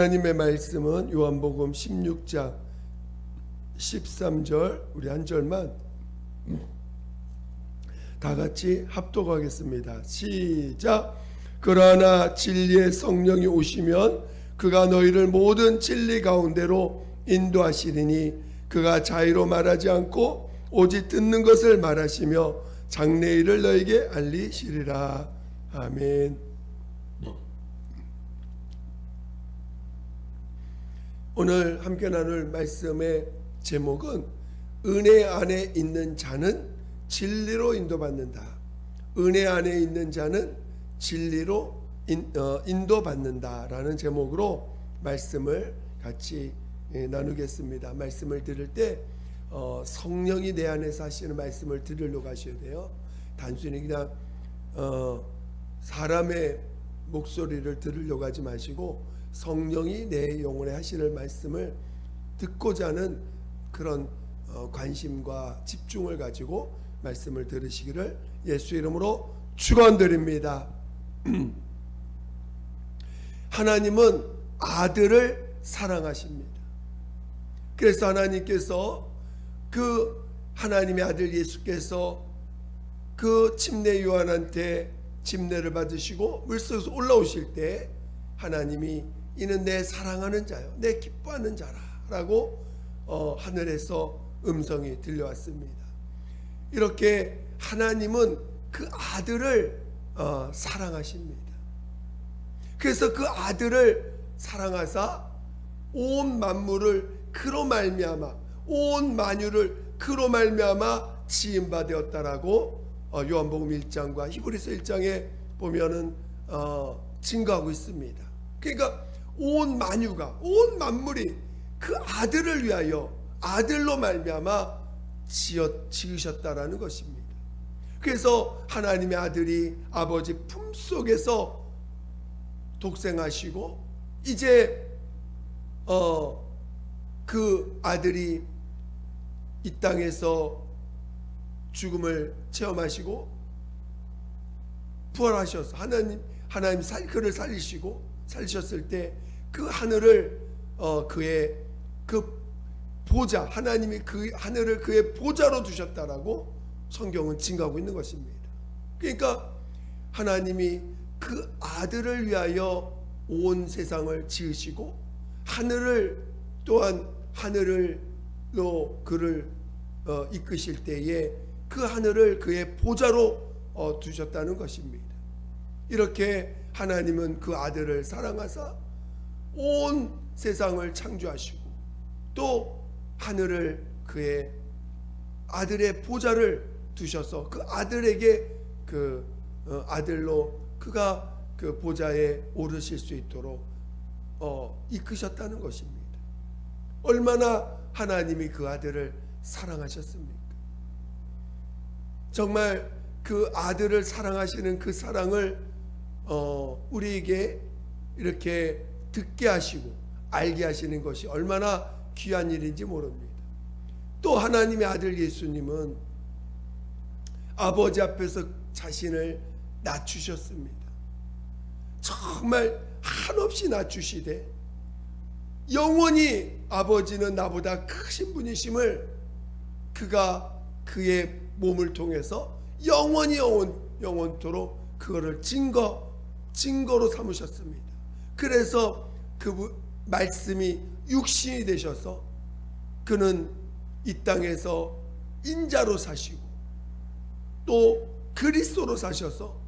하나님의 말씀은 요한복음 16장 13절, 우리 한 절만 다 같이 합독하겠습니다. 시작. 그러나 진리의 성령이 오시면 그가 너희를 모든 진리 가운데로 인도하시리니 그가 자의로 말하지 않고 오직 듣는 것을 말하시며 장래 일을 너희에게 알리시리라. 아멘. 오늘 함께 나눌 말씀의 제목은 은혜 안에 있는 자는 진리로 인도받는다. 은혜 안에 있는 자는 진리로 인도받는다라는 제목으로 말씀을 같이 나누겠습니다. 말씀을 들을 때 성령이 내 안에서 하시는 말씀을 들으려고 하셔야 돼요. 단순히 그냥 사람의 목소리를 들으려고 하지 마시고 성령이 내 영혼에 하시는 말씀을 듣고자 하는 그런 관심과 집중을 가지고 말씀을 들으시기를 예수 이름으로 축원드립니다. 하나님은 아들을 사랑하십니다. 그래서 하나님께서 그 하나님의 아들 예수께서 그 침례 요한한테 침례를 받으시고 물속에서 올라오실 때 하나님이 이는 내 사랑하는 자요, 내 기뻐하는 자라 라고 하늘에서 음성이 들려왔습니다. 이렇게 하나님은 그 아들을 사랑하십니다. 그래서 그 아들을 사랑하사 온 만물을 그로 말미암아, 온 만유를 그로 말미암아 지음바 되었다라고 요한복음 1장과 히브리서 1장에 보면은 증거하고 있습니다. 그러니까 온 만유가, 온 만물이 그 아들을 위하여 아들로 말미암아 지으셨다라는 것입니다. 그래서 하나님의 아들이 아버지 품속에서 독생하시고 이제 그 아들이 이 땅에서 죽음을 체험하시고 부활하셔서 하나님 그를 살리셨을 때 그 하늘을 그의 그 보좌, 하나님이 그 하늘을 그의 보좌로 두셨다라고 성경은 증거하고 있는 것입니다. 그러니까 하나님이 그 아들을 위하여 온 세상을 지으시고 하늘을 또한 하늘로 그를 이끄실 때에 그 하늘을 그의 보좌로 두셨다는 것입니다. 이렇게 하나님은 그 아들을 사랑하사 온 세상을 창조하시고 또 하늘을 그의 아들의 보좌를 두셔서 그 아들에게 그 아들로 그가 그 보좌에 오르실 수 있도록 이끄셨다는 것입니다. 얼마나 하나님이 그 아들을 사랑하셨습니까? 정말 그 아들을 사랑하시는 그 사랑을 우리에게 이렇게 듣게 하시고 알게 하시는 것이 얼마나 귀한 일인지 모릅니다. 또 하나님의 아들 예수님은 아버지 앞에서 자신을 낮추셨습니다. 정말 한없이 낮추시되 영원히 아버지는 나보다 크신 분이심을 그가 그의 몸을 통해서 영원히 영원토록 그거를 증거로 삼으셨습니다. 그래서 그 말씀이 육신이 되셔서 그는 이 땅에서 인자로 사시고 또 그리스도로 사셔서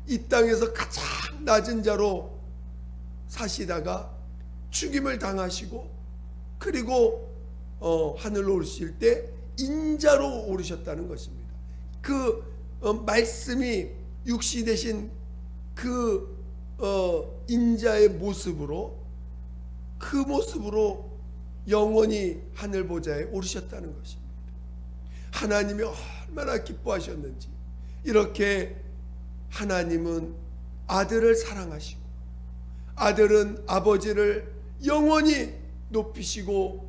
이 땅에서 가장 낮은 자로 사시다가 죽임을 당하시고 그리고 하늘로 오르실 때 인자로 오르셨다는 것입니다. 그 말씀이 육신 되신 그 인자의 모습으로 그 모습으로 영원히 하늘 보좌에 오르셨다는 것입니다. 하나님이 얼마나 기뻐하셨는지 이렇게 하나님은 아들을 사랑하시고 아들은 아버지를 영원히 높이시고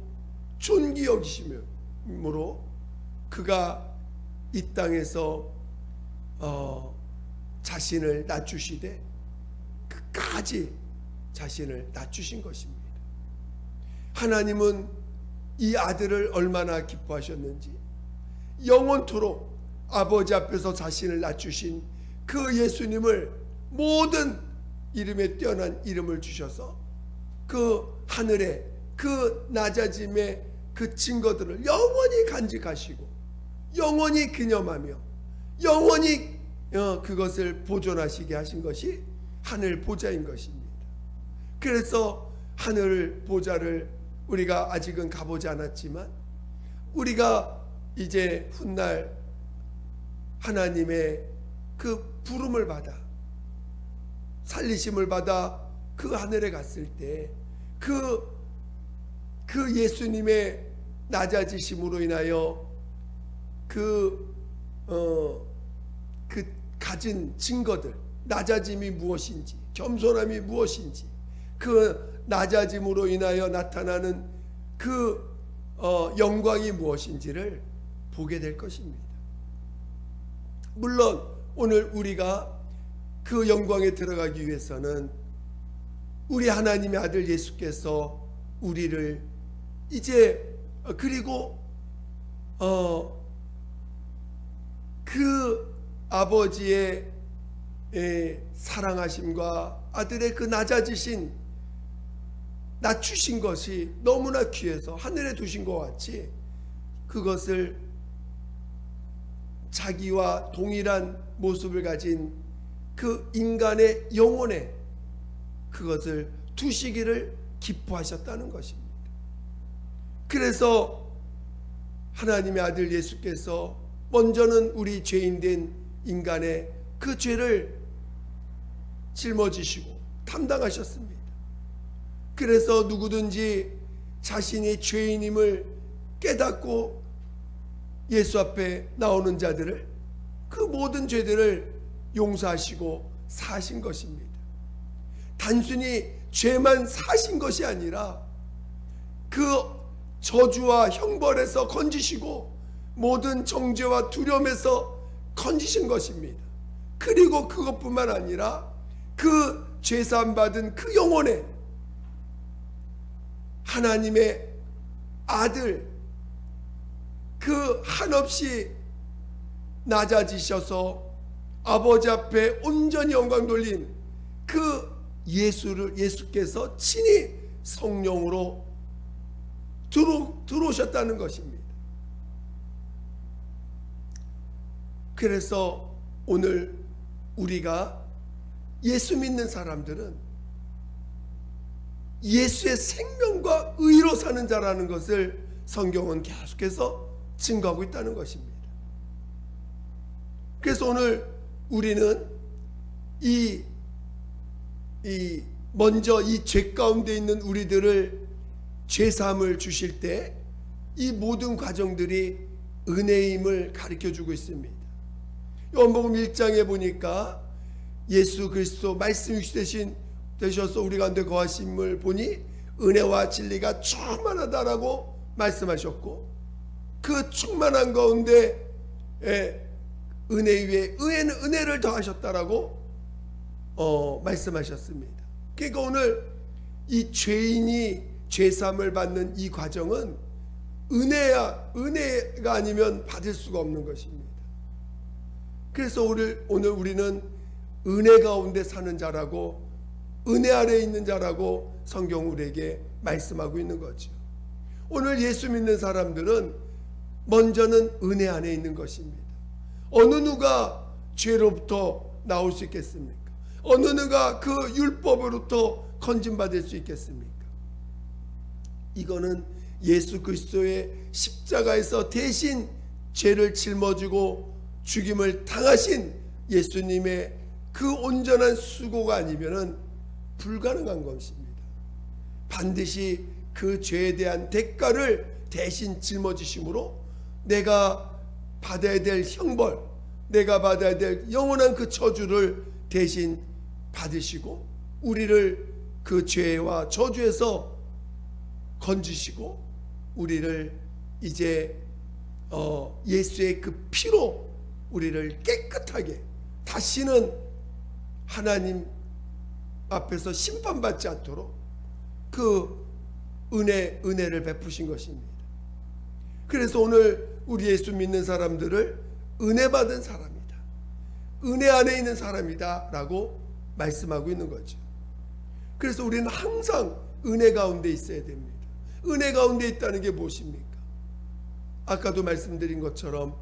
존귀 여기심으로 그가 이 땅에서 자신을 낮추시되 끝까지 자신을 낮추신 것입니다. 하나님은 이 아들을 얼마나 기뻐하셨는지, 영원토록 아버지 앞에서 자신을 낮추신 그 예수님을 모든 이름에 뛰어난 이름을 주셔서 그 하늘에 그 낮아짐의 그 증거들을 영원히 간직하시고 영원히 기념하며 영원히 그것을 보존하시게 하신 것이 하늘 보좌인 것입니다. 그래서 하늘 보좌를 우리가 아직은 가보지 않았지만 우리가 이제 훗날 하나님의 그 부름을 받아 살리심을 받아 그 하늘에 갔을 때 그 예수님의 낮아지심으로 인하여 그 가진 증거들, 낮아짐이 무엇인지, 겸손함이 무엇인지, 그 낮아짐으로 인하여 나타나는 그 영광이 무엇인지를 보게 될 것입니다. 물론 오늘 우리가 그 영광에 들어가기 위해서는 우리 하나님의 아들 예수께서 우리를 이제 그리고 그 아버지의 사랑하심과 아들의 그 낮추신 것이 너무나 귀해서 하늘에 두신 것 같이 그것을 자기와 동일한 모습을 가진 그 인간의 영혼에 그것을 두시기를 기뻐하셨다는 것입니다. 그래서 하나님의 아들 예수께서 먼저는 우리 죄인된 인간의 그 죄를 짊어지시고 담당하셨습니다. 그래서 누구든지 자신이 죄인임을 깨닫고 예수 앞에 나오는 자들을 그 모든 죄들을 용서하시고 사신 것입니다. 단순히 죄만 사신 것이 아니라 그 저주와 형벌에서 건지시고 모든 정죄와 두려움에서 건지신 것입니다. 그리고 그것뿐만 아니라 그 죄사함 받은 그 영혼에 하나님의 아들 그 한없이 낮아지셔서 아버지 앞에 온전히 영광 돌린 그 예수께서 친히 성령으로 들어오셨다는 것입니다. 그래서 오늘 우리가 예수 믿는 사람들은 예수의 생명과 의로 사는 자라는 것을 성경은 계속해서 증거하고 있다는 것입니다. 그래서 오늘 우리는 먼저 이 죄 가운데 있는 우리들을 죄사함을 주실 때 이 모든 과정들이 은혜임을 가르쳐주고 있습니다. 요한복음 1장에 보니까 예수 그리스도 말씀이 되셔서 우리 가운데 거하심을 보니 은혜와 진리가 충만하다라고 말씀하셨고 그 충만한 가운데 은혜 위에 은혜를 더하셨다라고 말씀하셨습니다. 그러니까 오늘 이 죄인이 죄사함을 받는 이 과정은 은혜가 아니면 받을 수가 없는 것입니다. 그래서 오늘 우리는 은혜 가운데 사는 자라고 은혜 아래에 있는 자라고 성경 우리에게 말씀하고 있는 거죠. 오늘 예수 믿는 사람들은 먼저는 은혜 안에 있는 것입니다. 어느 누가 죄로부터 나올 수 있겠습니까? 어느 누가 그 율법으로부터 건진받을 수 있겠습니까? 이거는 예수 그리스도의 십자가에서 대신 죄를 짊어지고 죽임을 당하신 예수님의 그 온전한 수고가 아니면은 불가능한 것입니다. 반드시 그 죄에 대한 대가를 대신 짊어지심으로 내가 받아야 될 형벌, 내가 받아야 될 영원한 그 저주를 대신 받으시고 우리를 그 죄와 저주에서 건지시고 우리를 이제 예수의 그 피로 우리를 깨끗하게 다시는 하나님 앞에서 심판받지 않도록 그 은혜를 베푸신 것입니다. 그래서 오늘 우리 예수 믿는 사람들을 은혜 받은 사람이다, 은혜 안에 있는 사람이다 라고 말씀하고 있는 거죠. 그래서 우리는 항상 은혜 가운데 있어야 됩니다. 은혜 가운데 있다는 게 무엇입니까? 아까도 말씀드린 것처럼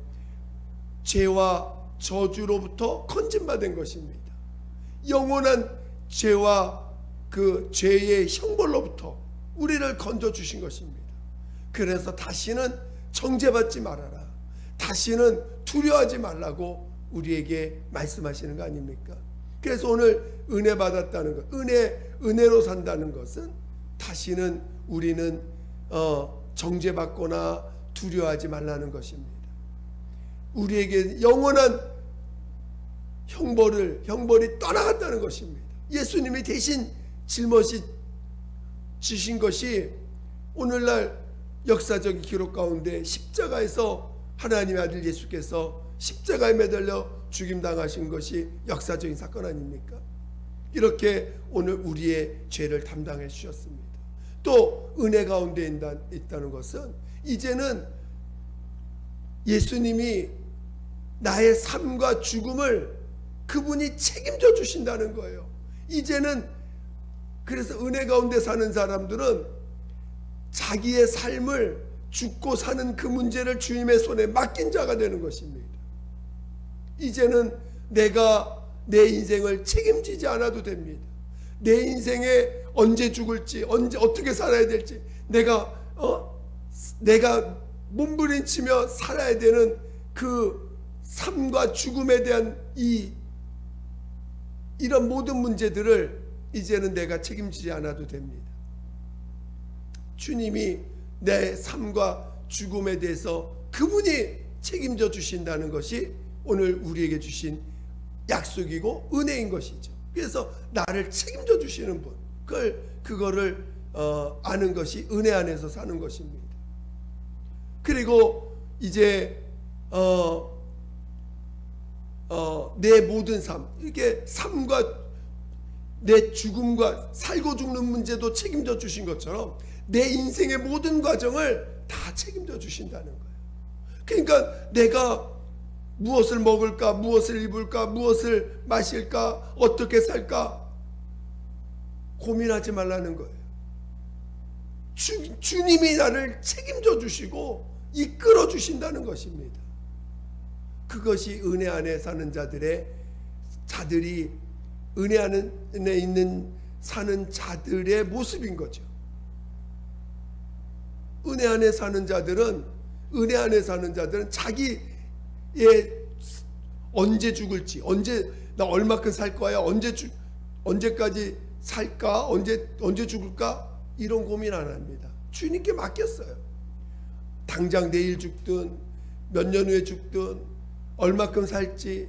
죄와 저주로부터 건진받은 것입니다. 영원한 죄와 그 죄의 형벌로부터 우리를 건져주신 것입니다. 그래서 다시는 정죄받지 말아라, 다시는 두려워하지 말라고 우리에게 말씀하시는 거 아닙니까? 그래서 오늘 은혜 받았다는 것, 은혜로 산다는 것은 다시는 우리는 정죄받거나 두려워하지 말라는 것입니다. 우리에게 영원한 형벌이 떠나갔다는 것입니다. 예수님이 대신 짊어지 지신 것이 오늘날 역사적인 기록 가운데 십자가에서 하나님의 아들 예수께서 십자가에 매달려 죽임당하신 것이 역사적인 사건 아닙니까? 이렇게 오늘 우리의 죄를 담당해 주셨습니다. 또 은혜 가운데 있다는 것은 이제는 예수님이 나의 삶과 죽음을 그분이 책임져 주신다는 거예요. 이제는 그래서 은혜 가운데 사는 사람들은 자기의 삶을 죽고 사는 그 문제를 주님의 손에 맡긴 자가 되는 것입니다. 이제는 내가 내 인생을 책임지지 않아도 됩니다. 내 인생에 언제 죽을지, 언제 어떻게 살아야 될지, 내가 몸부림치며 살아야 되는 그 삶과 죽음에 대한 이런 모든 문제들을 이제는 내가 책임지지 않아도 됩니다. 주님이 내 삶과 죽음에 대해서 그분이 책임져 주신다는 것이 오늘 우리에게 주신 약속이고 은혜인 것이죠. 그래서 나를 책임져 주시는 분, 그거를 아는 것이 은혜 안에서 사는 것입니다. 그리고 이제 내 모든 삶, 이게 삶과 내 죽음과 살고 죽는 문제도 책임져 주신 것처럼 내 인생의 모든 과정을 다 책임져 주신다는 거예요. 그러니까 내가 무엇을 먹을까, 무엇을 입을까, 무엇을 마실까, 어떻게 살까 고민하지 말라는 거예요. 주님이 나를 책임져 주시고 이끌어 주신다는 것입니다. 그것이 은혜 안에 사는 자들이 은혜 안에 사는 자들의 모습인 거죠. 은혜 안에 사는 자들은 자기의 언제 죽을지, 나 얼마큼 살 거야, 언제까지 살까, 언제 죽을까, 이런 고민 안 합니다. 주님께 맡겼어요. 당장 내일 죽든 몇 년 후에 죽든 얼마큼 살지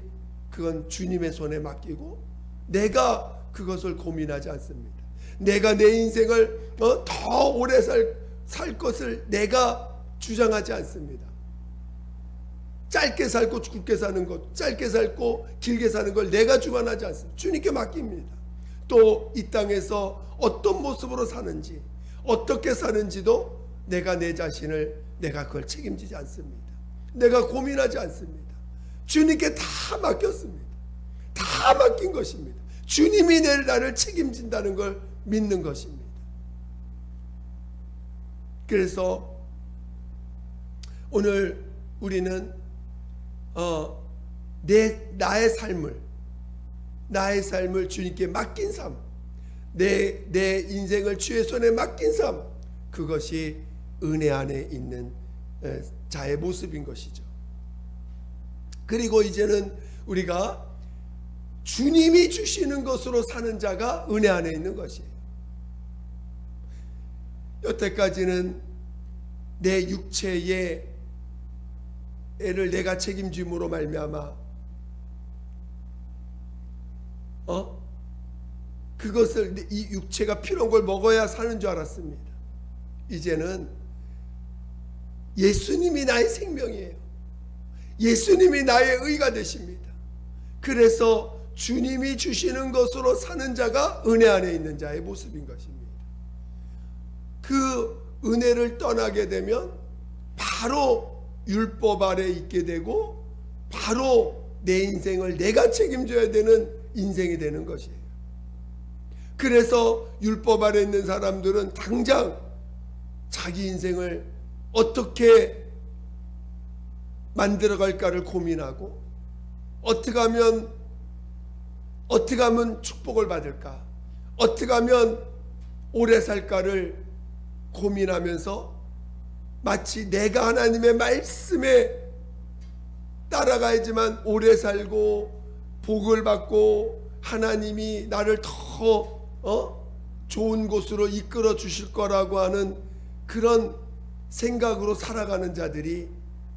그건 주님의 손에 맡기고 내가 그것을 고민하지 않습니다. 내가 내 인생을 더 오래 살 것을 내가 주장하지 않습니다. 짧게 살고 굵게 사는 것, 짧게 살고 길게 사는 걸 내가 주관하지 않습니다. 주님께 맡깁니다. 또 이 땅에서 어떤 모습으로 사는지, 어떻게 사는지도 내가 내 자신을 내가 그걸 책임지지 않습니다. 내가 고민하지 않습니다. 주님께 다 맡겼습니다. 다 맡긴 것입니다. 주님이 나를 책임진다는 걸 믿는 것입니다. 그래서 오늘 우리는 나의 삶을 주님께 맡긴 삶, 내 인생을 주의 손에 맡긴 삶, 그것이 은혜 안에 있는 자의 모습인 것이죠. 그리고 이제는 우리가 주님이 주시는 것으로 사는 자가 은혜 안에 있는 것이에요. 여태까지는 내 육체의 애를 내가 책임짐으로 말미암아 그것을 이 육체가 필요한 걸 먹어야 사는 줄 알았습니다. 이제는 예수님이 나의 생명이에요. 예수님이 나의 의가 되십니다. 그래서 주님이 주시는 것으로 사는 자가 은혜 안에 있는 자의 모습인 것입니다. 그 은혜를 떠나게 되면 바로 율법 아래 있게 되고 바로 내 인생을 내가 책임져야 되는 인생이 되는 것이에요. 그래서 율법 아래 있는 사람들은 당장 자기 인생을 어떻게 만들어갈까를 고민하고 어떻게 하면 축복을 받을까, 어떻게 하면 오래 살까를 고민하면서 마치 내가 하나님의 말씀에 따라가야지만 오래 살고 복을 받고 하나님이 나를 더 좋은 곳으로 이끌어 주실 거라고 하는 그런 생각으로 살아가는 자들이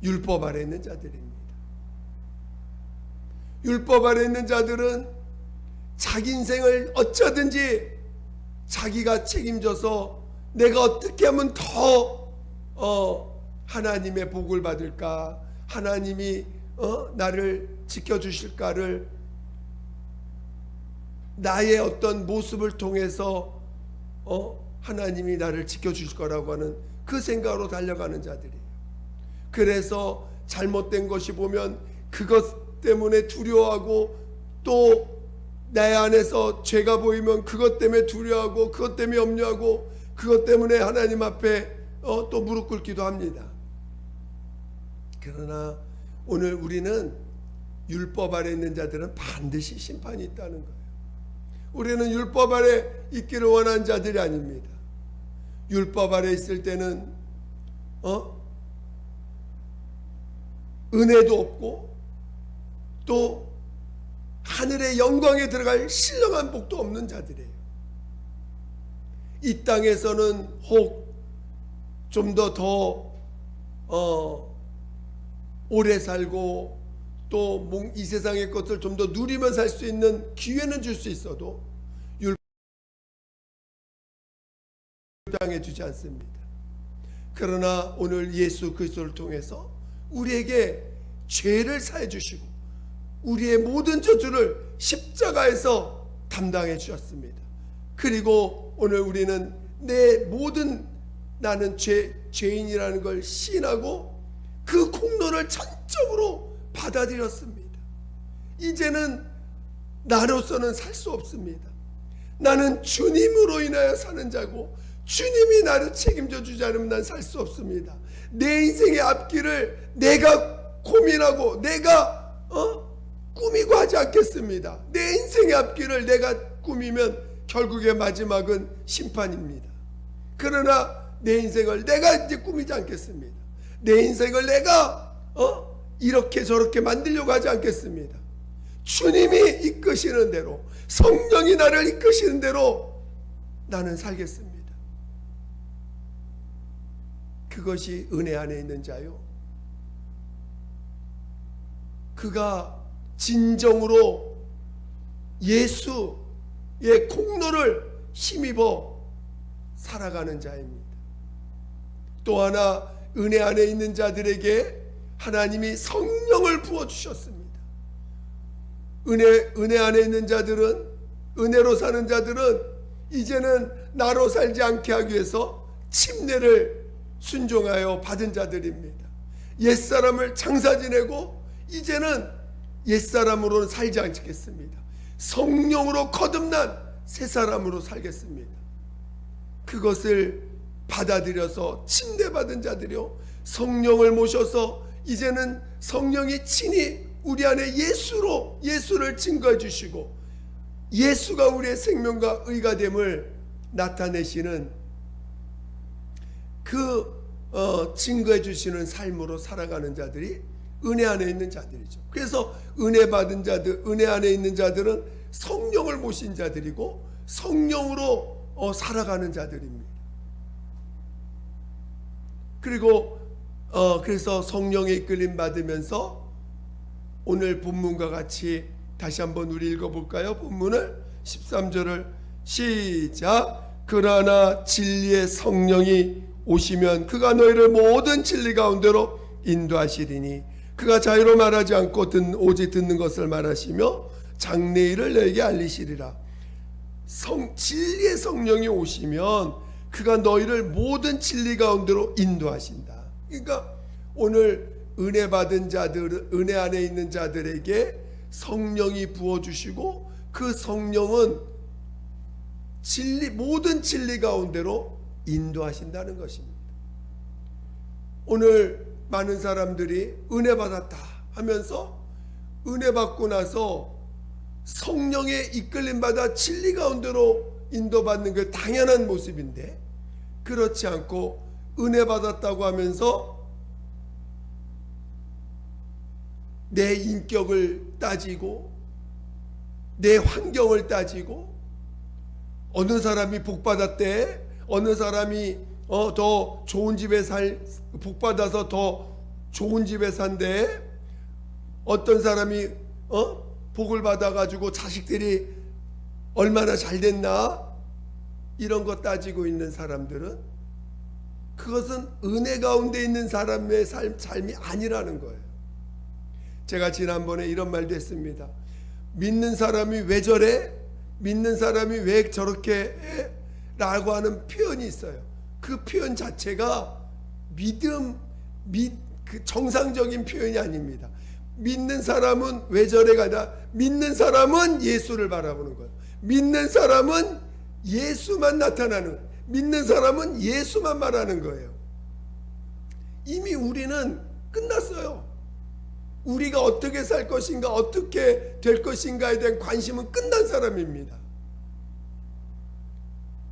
율법 아래 있는 자들입니다. 율법 아래 있는 자들은 자기 인생을 어쩌든지 자기가 책임져서 내가 어떻게 하면 더 하나님의 복을 받을까, 하나님이 나를 지켜주실까를 나의 어떤 모습을 통해서 하나님이 나를 지켜주실 거라고 하는 그 생각으로 달려가는 자들이에요. 그래서 잘못된 것이 보면 그것 때문에 두려워하고 또 내 안에서 죄가 보이면 그것 때문에 두려워하고 그것 때문에 염려하고 그것 때문에 하나님 앞에 또 무릎 꿇기도 합니다. 그러나 오늘 우리는 율법 아래 있는 자들은 반드시 심판이 있다는 거예요. 우리는 율법 아래 있기를 원하는 자들이 아닙니다. 율법 아래 있을 때는 은혜도 없고 또 하늘의 영광에 들어갈 신령한 복도 없는 자들이에요. 이 땅에서는 혹 좀 더 오래 살고 또 이 세상의 것을 좀 더 누리며 살 수 있는 기회는 줄 수 있어도 율법당해 주지 않습니다. 그러나 오늘 예수 그리스도를 통해서 우리에게 죄를 사해 주시고 우리의 모든 저주를 십자가에서 담당해 주셨습니다. 그리고 오늘 우리는 내 모든 나는 죄인이라는 걸 시인하고 그 공로를 전적으로 받아들였습니다. 이제는 나로서는 살 수 없습니다. 나는 주님으로 인하여 사는 자고 주님이 나를 책임져 주지 않으면 난 살 수 없습니다. 내 인생의 앞길을 내가 고민하고 내가 꾸미고 하지 않겠습니다. 내 인생의 앞길을 내가 꾸미면 결국의 마지막은 심판입니다. 그러나 내 인생을 내가 이제 꾸미지 않겠습니다. 내 인생을 내가 이렇게 저렇게 만들려고 하지 않겠습니다. 주님이 이끄시는 대로, 성령이 나를 이끄시는 대로 나는 살겠습니다. 그것이 은혜 안에 있는 자요. 그가 진정으로 예수의 공로를 힘입어 살아가는 자입니다. 또 하나 은혜 안에 있는 자들에게 하나님이 성령을 부어주셨습니다. 은혜 안에 있는 자들은, 은혜로 사는 자들은 이제는 나로 살지 않게 하기 위해서 침례를 순종하여 받은 자들입니다. 옛사람을 장사 지내고 이제는 옛사람으로는 살지 않겠습니다. 성령으로 거듭난 새사람으로 살겠습니다. 그것을 받아들여서 침례받은 자들이요, 성령을 모셔서 이제는 성령이 친히 우리 안에 예수를 증거해 주시고 예수가 우리의 생명과 의가 됨을 나타내시는 그 증거해 주시는 삶으로 살아가는 자들이 은혜 안에 있는 자들이죠. 그래서 은혜 받은 자들, 은혜 안에 있는 자들은 성령을 모신 자들이고 성령으로 살아가는 자들입니다. 그리고 그래서 성령의 이끌림 받으면서 오늘 본문과 같이 다시 한번 우리 읽어볼까요? 본문을 13절을 시작. 그러나 진리의 성령이 오시면 그가 너희를 모든 진리 가운데로 인도하시리니 그가 자유로 말하지 않고 오직 듣는 것을 말하시며 장래일을 너에게 알리시리라. 진리의 성령이 오시면 그가 너희를 모든 진리 가운데로 인도하신다. 그러니까 오늘 은혜 받은 자들, 은혜 안에 있는 자들에게 성령이 부어주시고 그 성령은 모든 진리 가운데로 인도하신다는 것입니다. 오늘 많은 사람들이 은혜 받았다 하면서 은혜 받고 나서 성령의 이끌림 받아 진리 가운데로 인도받는 게 당연한 모습인데, 그렇지 않고 은혜 받았다고 하면서 내 인격을 따지고 내 환경을 따지고, 어느 사람이 복 받았대, 어느 사람이 더 좋은 집에 복 받아서 더 좋은 집에 산대, 어떤 사람이 복을 받아가지고 자식들이 얼마나 잘 됐나, 이런 거 따지고 있는 사람들은 그것은 은혜 가운데 있는 사람의 삶이 아니라는 거예요. 제가 지난번에 이런 말도 했습니다. 믿는 사람이 왜 저래? 믿는 사람이 왜 저렇게 해? 라고 하는 표현이 있어요. 그 표현 자체가 그 정상적인 표현이 아닙니다. 믿는 사람은 왜 저래 가다, 믿는 사람은 예수를 바라보는 거예요. 믿는 사람은 예수만 나타나는 거예요. 믿는 사람은 예수만 말하는 거예요. 이미 우리는 끝났어요. 우리가 어떻게 살 것인가, 어떻게 될 것인가에 대한 관심은 끝난 사람입니다.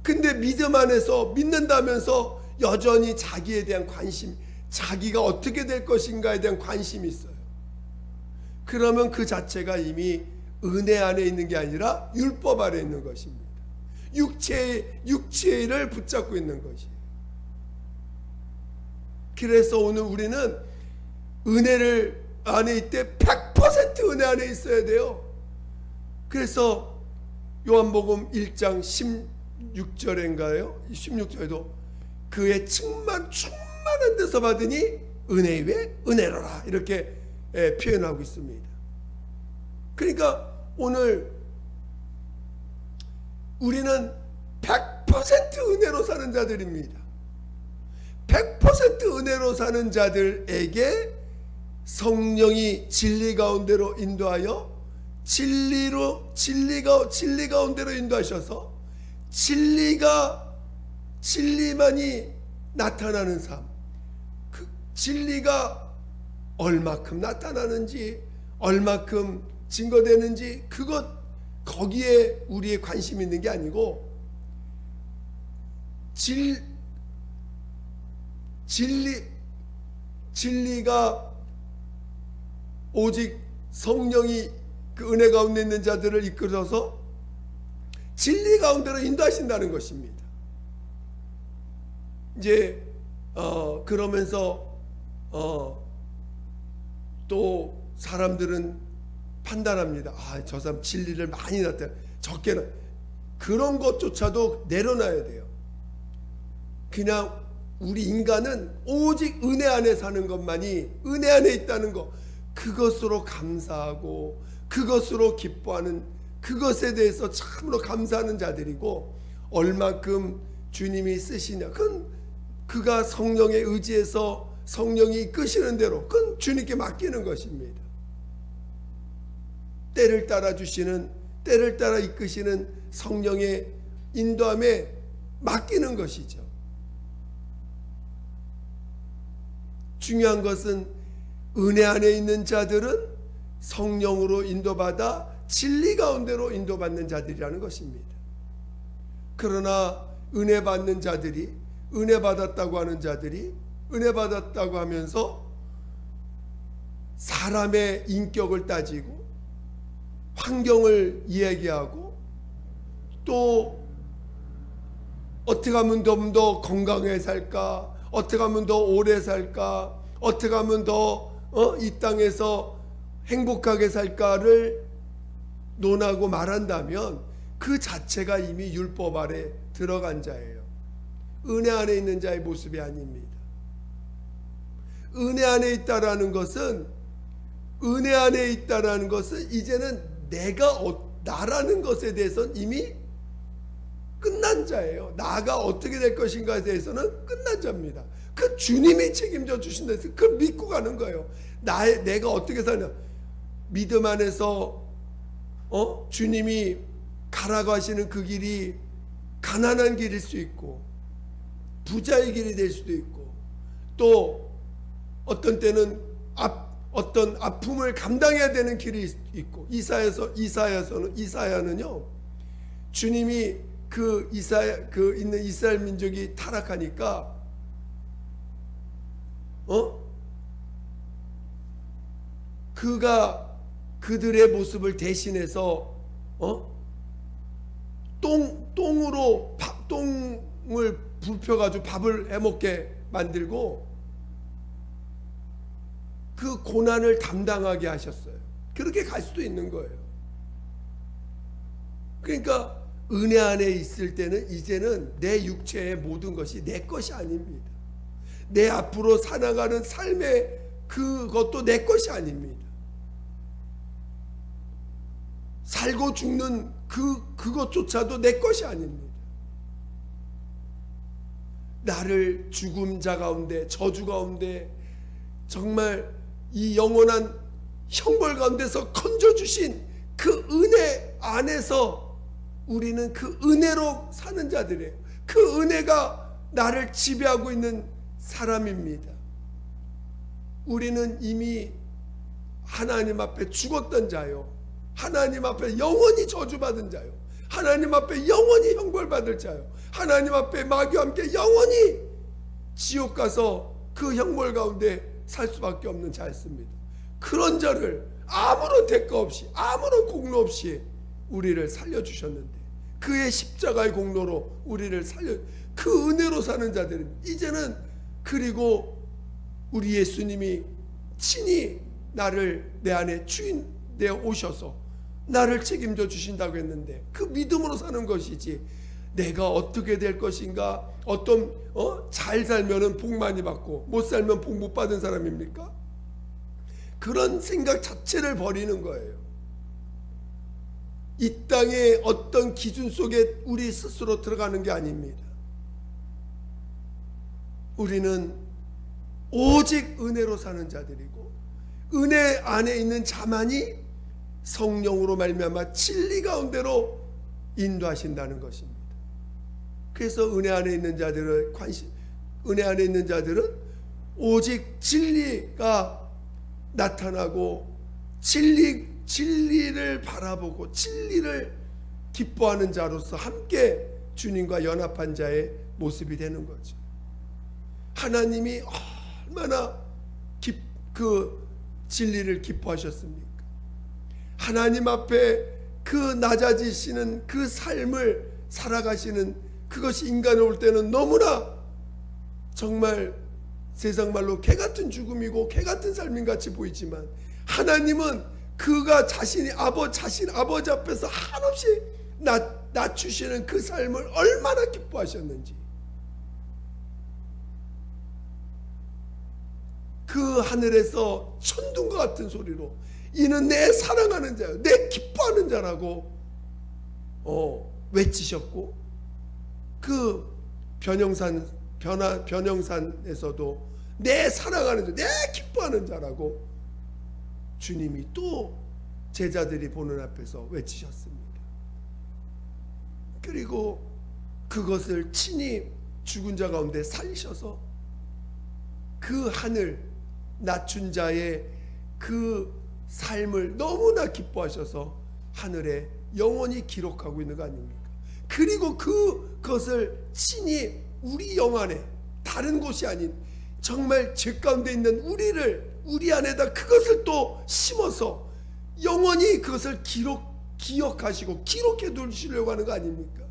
근데 믿음 안에서 믿는다면서 여전히 자기에 대한 관심, 자기가 어떻게 될 것인가에 대한 관심이 있어요. 그러면 그 자체가 이미 은혜 안에 있는 게 아니라 율법 아래 있는 것입니다. 육체의 일을 붙잡고 있는 것이에요. 그래서 오늘 우리는 은혜를 안에 있대 100% 은혜 안에 있어야 돼요. 그래서 요한복음 1장 16절인가요? 16절에도 그의 충만한 데서 받으니 은혜 위에 은혜로라, 이렇게 표현하고 있습니다. 그러니까 오늘 우리는 100% 은혜로 사는 자들입니다. 100% 은혜로 사는 자들에게 성령이 진리 가운데로 인도하여 진리 가운데로 인도하셔서 진리만이 나타나는 삶, 그 진리가 얼마큼 나타나는지, 얼마큼 증거되는지, 거기에 우리의 관심이 있는 게 아니고, 진리가 오직 성령이 그 은혜 가운데 있는 자들을 이끌어서 진리 가운데로 인도하신다는 것입니다. 이제 그러면서 또 사람들은 판단합니다. 저 사람 진리를 많이 나타내, 적게는, 그런 것조차도 내려놔야 돼요. 그냥 우리 인간은 오직 은혜 안에 사는 것만이, 은혜 안에 있다는 것, 그것으로 감사하고 그것으로 기뻐하는, 그것에 대해서 참으로 감사하는 자들이고, 얼마큼 주님이 쓰시냐, 그건 그가 성령에 의지해서 성령이 이끄시는 대로 그건 주님께 맡기는 것입니다. 때를 따라 이끄시는 성령의 인도함에 맡기는 것이죠. 중요한 것은 은혜 안에 있는 자들은 성령으로 인도받아 진리 가운데로 인도받는 자들이라는 것입니다. 그러나 은혜 받는 자들이, 은혜 받았다고 하는 자들이 은혜 받았다고 하면서 사람의 인격을 따지고 환경을 이야기하고, 또 어떻게 하면 좀 더 건강하게 살까, 어떻게 하면 더 오래 살까, 어떻게 하면 더 이 땅에서 행복하게 살까를 논하고 말한다면 그 자체가 이미 율법 아래 들어간 자예요. 은혜 안에 있는 자의 모습이 아닙니다. 은혜 안에 있다라는 것은 이제는 나라는 것에 대해서는 이미 끝난 자예요. 나가 어떻게 될 것인가에 대해서는 끝난 자입니다. 그 주님이 책임져 주신다 해서 그걸 믿고 가는 거예요. 내가 어떻게 사냐, 믿음 안에서 주님이 가라고 하시는 그 길이 가난한 길일 수 있고 부자의 길이 될 수도 있고, 또 어떤 때는 어떤 아픔을 감당해야 되는 길이 있고, 이사야는요, 주님이 그 있는 이스라엘 민족이 타락하니까 그가 그들의 모습을 대신해서 똥을 붓혀가지고 밥을 해먹게 만들고 그 고난을 담당하게 하셨어요. 그렇게 갈 수도 있는 거예요. 그러니까 은혜 안에 있을 때는 이제는 내 육체의 모든 것이 내 것이 아닙니다. 내 앞으로 살아가는 삶의 그것도 내 것이 아닙니다. 살고 죽는 그것조차도 내 것이 아닙니다. 나를 죽음자 가운데, 저주 가운데, 정말 이 영원한 형벌 가운데서 건져주신 그 은혜 안에서 우리는 그 은혜로 사는 자들이에요. 그 은혜가 나를 지배하고 있는 사람입니다. 우리는 이미 하나님 앞에 죽었던 자요, 하나님 앞에 영원히 저주받은 자요, 하나님 앞에 영원히 형벌받을 자요, 하나님 앞에 마귀와 함께 영원히 지옥 가서 그 형벌 가운데 살 수밖에 없는 자였습니다. 그런 자를 아무런 대가 없이, 아무런 공로 없이 우리를 살려주셨는데, 그의 십자가의 공로로 우리를 그 은혜로 사는 자들입니다. 이제는, 그리고 우리 예수님이 친히 나를 내 안에 주인 되어 오셔서 나를 책임져 주신다고 했는데, 그 믿음으로 사는 것이지, 내가 어떻게 될 것인가, 잘 살면은 복 많이 받고 못 살면 복 못 받은 사람입니까? 그런 생각 자체를 버리는 거예요. 이 땅의 어떤 기준 속에 우리 스스로 들어가는 게 아닙니다. 우리는 오직 은혜로 사는 자들이고, 은혜 안에 있는 자만이 성령으로 말미암아 진리 가운데로 인도하신다는 것입니다. 그래서 은혜 안에 있는 자들은 오직 진리가 나타나고 진리를 바라보고 진리를 기뻐하는 자로서 함께 주님과 연합한 자의 모습이 되는 거죠. 하나님이 얼마나 그 진리를 기뻐하셨습니까? 하나님 앞에 그 낮아지시는 그 삶을 살아가시는 그것이 인간에 올 때는 너무나 정말 세상 말로 개같은 죽음이고 개같은 삶인 같이 보이지만, 하나님은 그가 자신 아버지 앞에서 한없이 낮추시는 그 삶을 얼마나 기뻐하셨는지, 그 하늘에서 천둥과 같은 소리로 이는 내 사랑하는 자요, 내 기뻐하는 자라고 외치셨고, 그 변형산에서도 내 사랑하는 자, 내 기뻐하는 자라고 주님이 또 제자들이 보는 앞에서 외치셨습니다. 그리고 그것을 친히 죽은 자 가운데 살리셔서 그 하늘 낮춘 자의 그 삶을 너무나 기뻐하셔서 하늘에 영원히 기록하고 있는 거 아닙니까? 그리고 그것을 친히 우리 영 안에, 다른 곳이 아닌 정말 죄 가운데 있는 우리 안에다 그것을 또 심어서 영원히 그것을 기억하시고 기록해 두시려고 하는 거 아닙니까?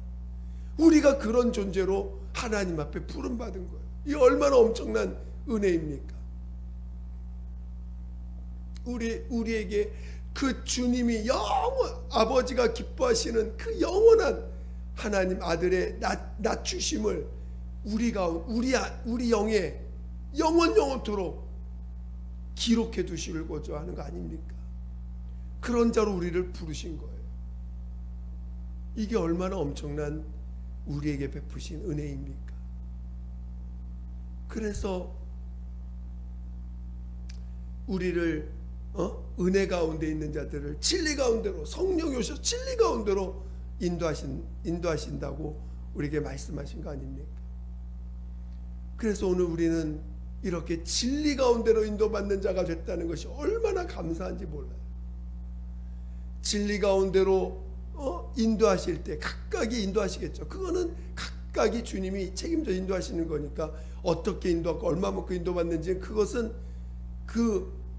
우리가 그런 존재로 하나님 앞에 부름받은 거예요. 이 얼마나 엄청난 은혜입니까? 우리에게 그 주님이 아버지가 기뻐하시는 그 영원한 하나님 아들의 낮추심을 우리 영에 영원토록 기록해 두시고자 하는 거 아닙니까? 그런 자로 우리를 부르신 거예요. 이게 얼마나 엄청난 우리에게 베푸신 은혜입니까? 그래서 우리를 은혜 가운데 있는 자들을 진리 가운데로, 성령이 오셔서 진리 가운데로 인도하신다고 우리에게 말씀하신 거 아닙니까? 그래서 오늘 우리는 이렇게 진리 가운데로 인도받는 자가 됐다는 것이 얼마나 감사한지 몰라요. 진리 가운데로 인도하실 때 각각이 인도하시겠죠. 그거는 각각이 주님이 책임져 인도하시는 거니까 어떻게 인도하고 얼마만큼 인도받는지 그것은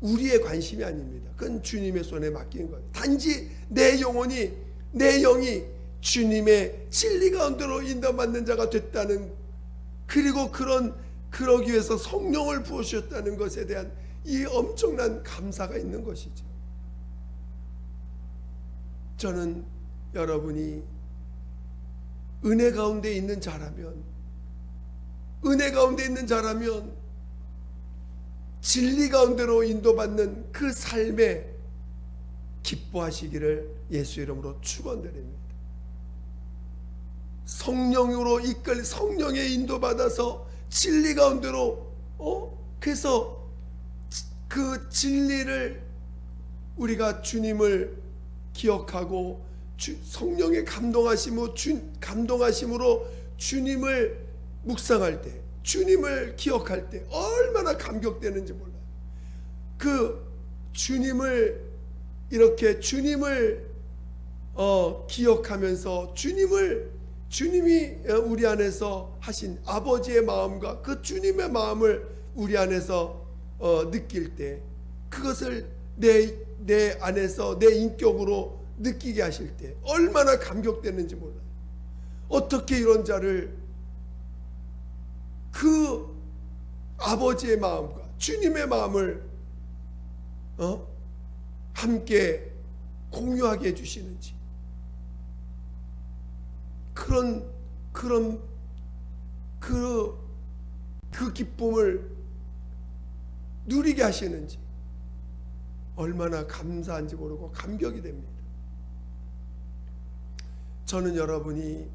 우리의 관심이 아닙니다. 그건 주님의 손에 맡긴 거예요. 단지 내 영혼이, 내 영이 주님의 진리 가운데로 인도받는 자가 됐다는, 그리고 그러기 위해서 성령을 부으셨다는 것에 대한 이 엄청난 감사가 있는 것이죠. 저는 여러분이 은혜 가운데 있는 자라면, 진리 가운데로 인도받는 그 삶에 기뻐하시기를 예수 이름으로 축원드립니다. 성령으로 성령에 인도받아서 진리 가운데로 그래서 그 진리를 우리가 주님을 기억하고 성령의 감동하심으로 주님을 묵상할 때, 주님을 기억할 때 얼마나 감격되는지 몰라요. 주님을 기억하면서 주님이 우리 안에서 하신 아버지의 마음과 그 주님의 마음을 우리 안에서 느낄 때, 그것을 내 안에서 내 인격으로 느끼게 하실 때 얼마나 감격되는지 몰라요. 어떻게 이런 자를 그 아버지의 마음과 주님의 마음을 함께 공유하게 해주시는지, 그 기쁨을 누리게 하시는지 얼마나 감사한지 모르고 감격이 됩니다. 저는 여러분이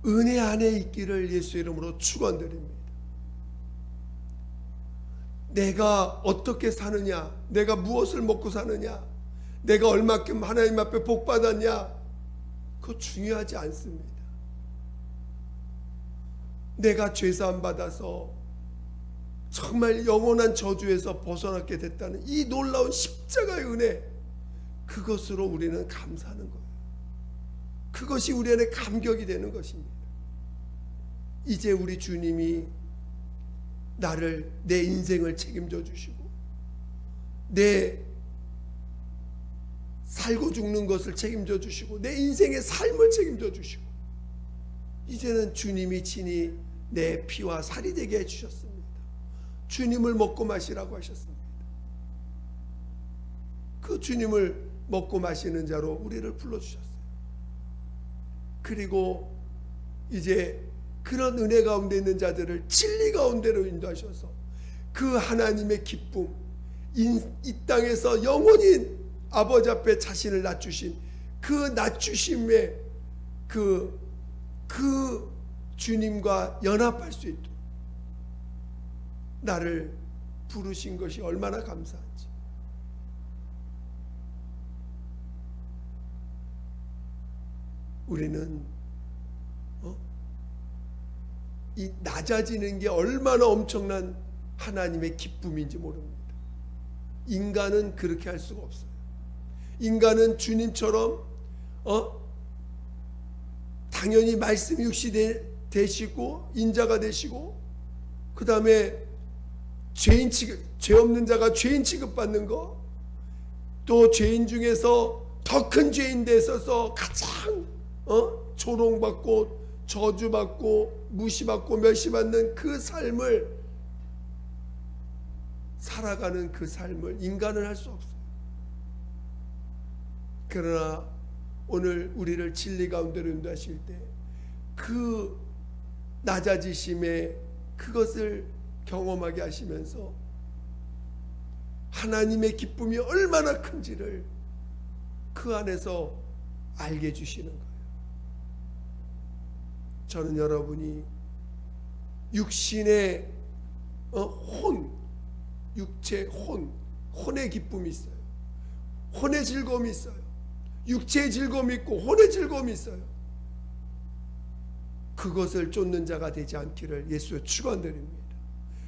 은혜 안에 있기를 예수 이름으로 축원드립니다. 내가 어떻게 사느냐, 내가 무엇을 먹고 사느냐, 내가 얼마큼 하나님 앞에 복 받았냐, 그거 중요하지 않습니다. 내가 죄사함 받아서 정말 영원한 저주에서 벗어나게 됐다는 이 놀라운 십자가의 은혜, 그것으로 우리는 감사하는 거예요. 그것이 우리 안에 감격이 되는 것입니다. 이제 우리 주님이 내 인생을 책임져 주시고, 내 살고 죽는 것을 책임져 주시고, 내 인생의 삶을 책임져 주시고, 이제는 주님이 친히 내 피와 살이 되게 해주셨습니다. 주님을 먹고 마시라고 하셨습니다. 그 주님을 먹고 마시는 자로 우리를 불러주셨어요. 그리고 이제 그런 은혜 가운데 있는 자들을 진리 가운데로 인도하셔서 그 하나님의 기쁨, 이 땅에서 영원히 아버지 앞에 자신을 낮추신 그 낮추심의 그 주님과 연합할 수 있도록 나를 부르신 것이 얼마나 감사한지. 우리는 이 낮아지는 게 얼마나 엄청난 하나님의 기쁨인지 모릅니다. 인간은 그렇게 할 수가 없어요. 인간은 주님처럼 당연히 말씀 육시 되시고 인자가 되시고, 그 다음에 죄 없는 자가 죄인 취급받는 거, 또 죄인 중에서 더 큰 죄인 데 있어서 가장 조롱받고 저주받고 무시받고 멸시받는 그 삶을 살아가는 그 삶을 인간은 할 수 없어요. 그러나 오늘 우리를 진리 가운데로 인도하실 때 그 낮아지심에 그것을 경험하게 하시면서 하나님의 기쁨이 얼마나 큰지를 그 안에서 알게 해주시는 거예요. 저는 여러분이 육신의 육체 혼의 기쁨이 있어요. 혼의 즐거움이 있어요. 육체의 즐거움이 있고 혼의 즐거움이 있어요. 그것을 쫓는 자가 되지 않기를 예수의 축원드립니다.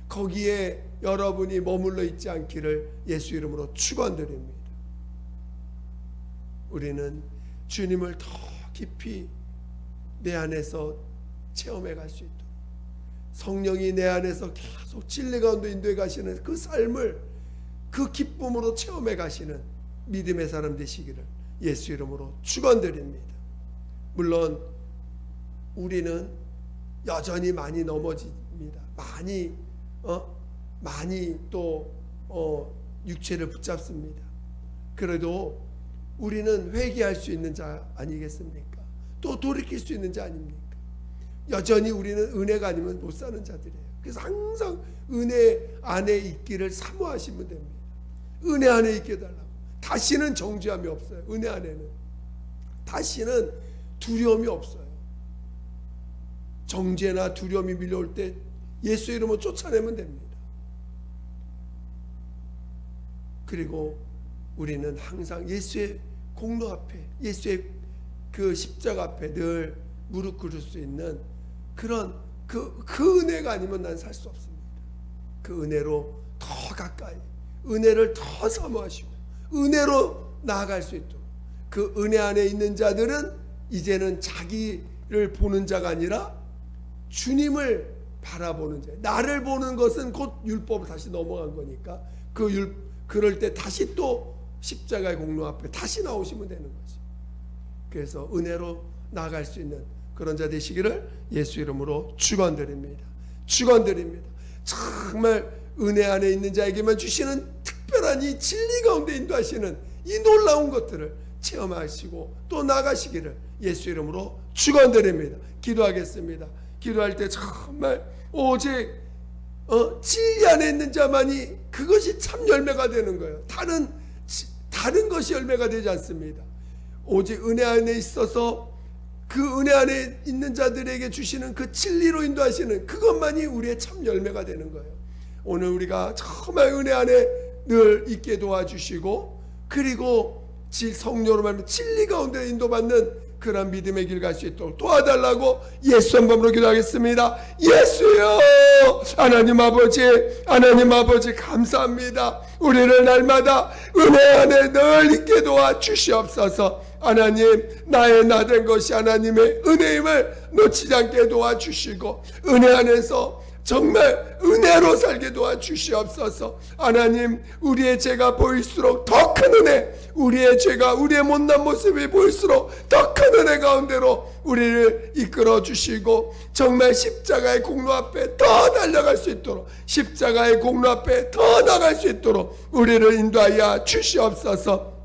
거기에 여러분이 머물러 있지 않기를 예수 이름으로 축원드립니다. 우리는 주님을 더 깊이 내 안에서 체험해 갈 수 있도록, 성령이 내 안에서 계속 진리 가운데 인도해 가시는 그 삶을 그 기쁨으로 체험해 가시는 믿음의 사람 되시기를 예수 이름으로 축원드립니다. 물론 우리는 여전히 많이 넘어집니다. 많이 또 육체를 붙잡습니다. 그래도 우리는 회개할 수 있는 자 아니겠습니까? 또 돌이킬 수 있는 자 아닙니까? 여전히 우리는 은혜가 아니면 못 사는 자들이에요. 그래서 항상 은혜 안에 있기를 사모하시면 됩니다. 은혜 안에 있게 달라고. 다시는 정죄함이 없어요. 은혜 안에는 다시는 두려움이 없어요. 정죄나 두려움이 밀려올 때 예수 이름으로 쫓아내면 됩니다. 그리고 우리는 항상 예수의 공로 앞에, 예수의 그 십자가 앞에 늘 무릎 꿇을 수 있는 그런 그 은혜가 아니면 난 살 수 없습니다. 그 은혜로 더 가까이, 은혜를 더 사모하시고 은혜로 나아갈 수 있도록, 그 은혜 안에 있는 자들은 이제는 자기를 보는 자가 아니라 주님을 바라보는 자. 나를 보는 것은 곧 율법을 다시 넘어간 거니까 그럴 때 다시 또 십자가의 공로 앞에 다시 나오시면 되는 거지. 그래서 은혜로 나아갈 수 있는 그런 자 되시기를 예수 이름으로 축원드립니다. 축원드립니다. 정말 은혜 안에 있는 자에게만 주시는 특별한 이 진리 가운데 인도하시는 이 놀라운 것들을 체험하시고 또 나가시기를 예수 이름으로 축원드립니다. 기도하겠습니다. 기도할 때 정말 오직 진리 안에 있는 자만이 그것이 참 열매가 되는 거예요. 다른 것이 열매가 되지 않습니다. 오직 은혜 안에 있어서 그 은혜 안에 있는 자들에게 주시는 그 진리로 인도하시는 그것만이 우리의 참 열매가 되는 거예요. 오늘 우리가 정말 은혜 안에 늘 있게 도와주시고, 그리고 성령으로 말하면 진리 가운데 인도받는 그런 믿음의 길 갈 수 있도록 도와달라고 예수 한 번으로 기도하겠습니다. 예수여, 하나님 아버지 감사합니다. 우리를 날마다 은혜 안에 늘 있게 도와 주시옵소서. 하나님, 나의 나된 것이 하나님의 은혜임을 놓치지 않게 도와주시고 은혜 안에서 정말 은혜로 살게 도와주시옵소서. 하나님, 우리의 죄가 보일수록 더 큰 은혜, 우리의 죄가, 우리의 못난 모습이 보일수록 더 큰 은혜 가운데로 우리를 이끌어 주시고 정말 십자가의 공로 앞에 더 달려갈 수 있도록, 십자가의 공로 앞에 더 나갈 수 있도록 우리를 인도하여 주시옵소서.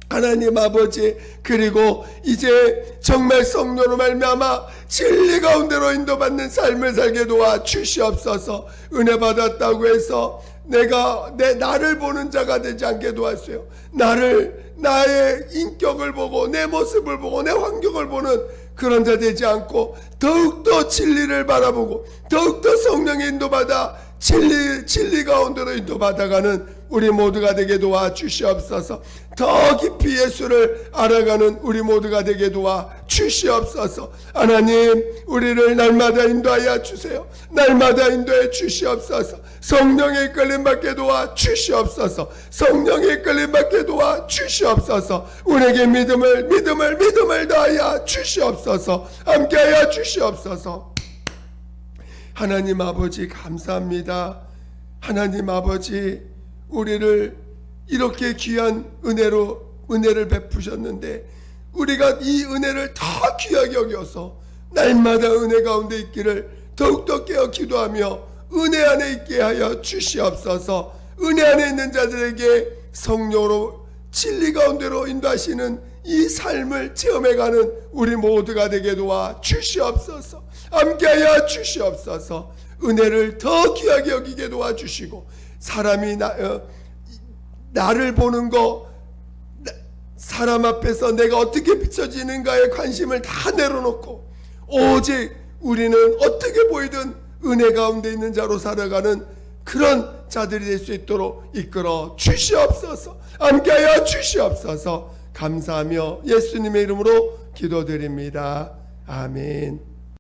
하나님 아버지, 그리고 이제 정말 성령으로 말미암아 진리 가운데로 인도받는 삶을 살게 도와 주시옵소서. 은혜 받았다고 해서 나를 보는 자가 되지 않게 도와주세요. 나의 인격을 보고 내 모습을 보고 내 환경을 보는 그런 자 되지 않고 더욱더 진리를 바라보고 더욱더 성령의 인도받아 진리 가운데로 인도받아가는 우리 모두가 되게 도와 주시옵소서. 더 깊이 예수를 알아가는 우리 모두가 되게 도와 주시옵소서. 하나님, 우리를 날마다 인도하여 주세요. 날마다 인도해 주시옵소서. 성령의 이끌림 받게 도와 주시옵소서. 성령의 이끌림 받게 도와 주시옵소서. 우리에게 믿음을 더하여 주시옵소서. 함께하여 주시옵소서. 하나님 아버지 감사합니다. 하나님 아버지, 우리를 이렇게 귀한 은혜를 베푸셨는데 우리가 이 은혜를 더 귀하게 여겨서 날마다 은혜 가운데 있기를 더욱더 깨어 기도하며 은혜 안에 있게 하여 주시옵소서. 은혜 안에 있는 자들에게 성령으로 진리 가운데로 인도하시는 이 삶을 체험해가는 우리 모두가 되게 도와 주시옵소서. 함께하여 주시옵소서. 은혜를 더 귀하게 여기게 도와주시고 사람이 나를 보는 거, 사람 앞에서 내가 어떻게 비춰지는가에 관심을 다 내려놓고 오직 우리는 어떻게 보이든 은혜 가운데 있는 자로 살아가는 그런 자들이 될 수 있도록 이끌어 주시옵소서. 함께하여 주시옵소서. 감사하며 예수님의 이름으로 기도드립니다. 아멘.